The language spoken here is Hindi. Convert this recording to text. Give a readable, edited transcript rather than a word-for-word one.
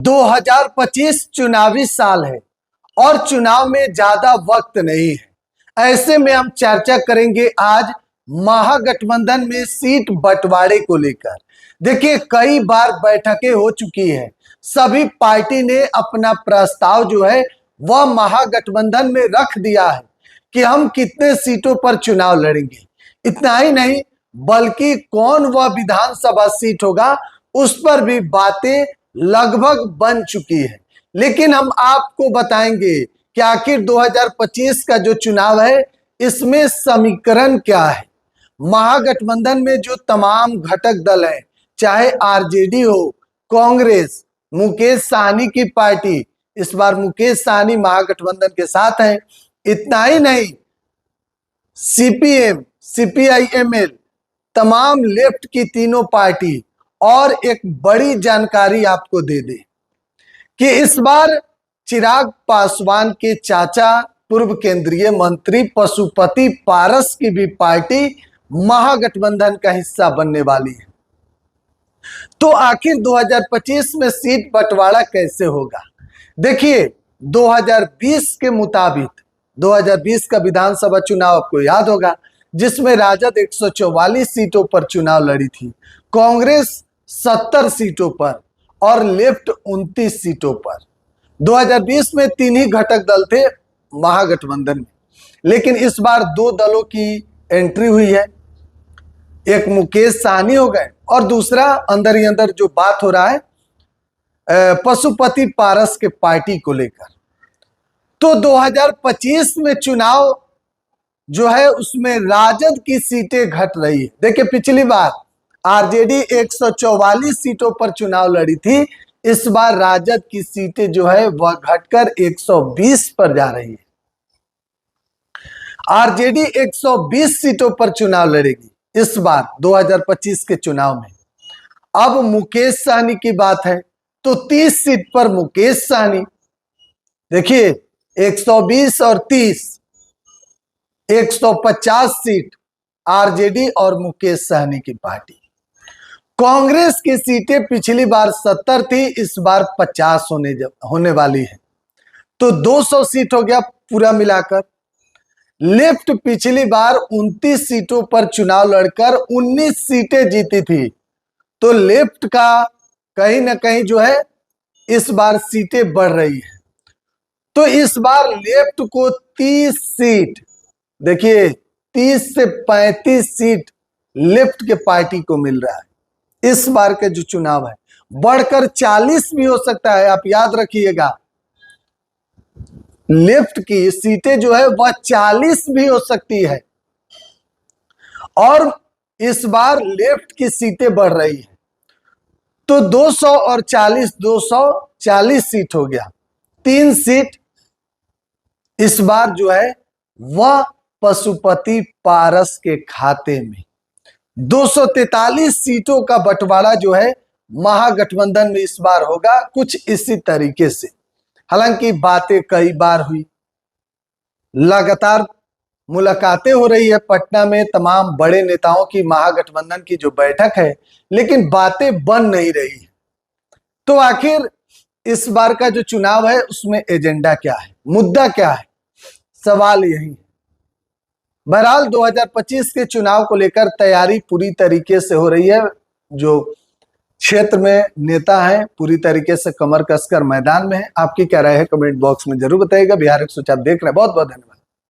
2025 चुनावी साल है और चुनाव में ज्यादा वक्त नहीं है। ऐसे में हम चर्चा करेंगे आज महागठबंधन में सीट बंटवारे को लेकर। देखिए, कई बार बैठकें हो चुकी है, सभी पार्टी ने अपना प्रस्ताव जो है वह महागठबंधन में रख दिया है कि हम कितने सीटों पर चुनाव लड़ेंगे। इतना ही नहीं बल्कि कौन वह विधानसभा सीट होगा उस पर भी बातें लगभग बन चुकी है। लेकिन हम आपको बताएंगे कि आखिर 2025 का जो चुनाव है इसमें समीकरण क्या है। महागठबंधन में जो तमाम घटक दल हैं, चाहे आरजेडी हो, कांग्रेस, मुकेश सहनी की पार्टी, इस बार मुकेश सहनी महागठबंधन के साथ है। इतना ही नहीं, सीपीएम, सीपीआईएमएल, तमाम लेफ्ट की तीनों पार्टी। और एक बड़ी जानकारी आपको दे दे कि इस बार चिराग पासवान के चाचा पूर्व केंद्रीय मंत्री पशुपति पारस की भी पार्टी महागठबंधन का हिस्सा बनने वाली है। तो आखिर 2025 में सीट बंटवारा कैसे होगा? देखिए, 2020 के मुताबिक 2020 का विधानसभा चुनाव आपको याद होगा, जिसमें राजद 144 सीटों पर चुनाव लड़ी थी, कांग्रेस 70 सीटों पर और लेफ्ट 29 सीटों पर। 2020 में तीन ही घटक दल थे महागठबंधन में, लेकिन इस बार दो दलों की एंट्री हुई है। एक मुकेश सहनी हो गए और दूसरा अंदर ही अंदर जो बात हो रहा है पशुपति पारस के पार्टी को लेकर। तो 2025 में चुनाव जो है उसमें राजद की सीटें घट रही है। देखिए, पिछली बार आरजेडी 144 सीटों पर चुनाव लड़ी थी, इस बार राजद की सीटें जो है वह घटकर 120 पर जा रही है। आरजेडी 120 सीटों पर चुनाव लड़ेगी इस बार 2025 के चुनाव में। अब मुकेश सहनी की बात है तो 30 सीट पर मुकेश सहनी। देखिए, 120 और 30, 150 सीट आरजेडी और मुकेश सहनी की पार्टी। कांग्रेस की सीटें पिछली बार 70 थी, इस बार 50 होने वाली है, तो 200 सीट हो गया पूरा मिलाकर। लेफ्ट पिछली बार 29 सीटों पर चुनाव लड़कर 19 सीटें जीती थी, तो लेफ्ट का कहीं ना कहीं जो है इस बार सीटें बढ़ रही है। तो इस बार लेफ्ट को 30 सीट, देखिए 30 से 35 सीट लेफ्ट के पार्टी को मिल रहा है। इस बार के जो चुनाव है बढ़कर 40 भी हो सकता है। आप याद रखिएगा, लेफ्ट की सीटें जो है वह 40 भी हो सकती है और इस बार लेफ्ट की सीटें बढ़ रही है। तो 200 और 40, 240 सीट हो गया। 3 सीट इस बार जो है वह पशुपति पारस के खाते में। 243 सीटों का बंटवारा जो है महागठबंधन में इस बार होगा, कुछ इसी तरीके से। हालांकि बातें कई बार हुई, लगातार मुलाकातें हो रही है पटना में तमाम बड़े नेताओं की, महागठबंधन की जो बैठक है, लेकिन बातें बन नहीं रही है। तो आखिर इस बार का जो चुनाव है उसमें एजेंडा क्या है, मुद्दा क्या है, सवाल यही है। बहरहाल 2025 के चुनाव को लेकर तैयारी पूरी तरीके से हो रही है। जो क्षेत्र में नेता हैं पूरी तरीके से कमर कसकर मैदान में है। आपकी क्या राय है कमेंट बॉक्स में जरूर बताइएगा। बिहार 104 आप देख रहे हैं, बहुत बहुत धन्यवाद।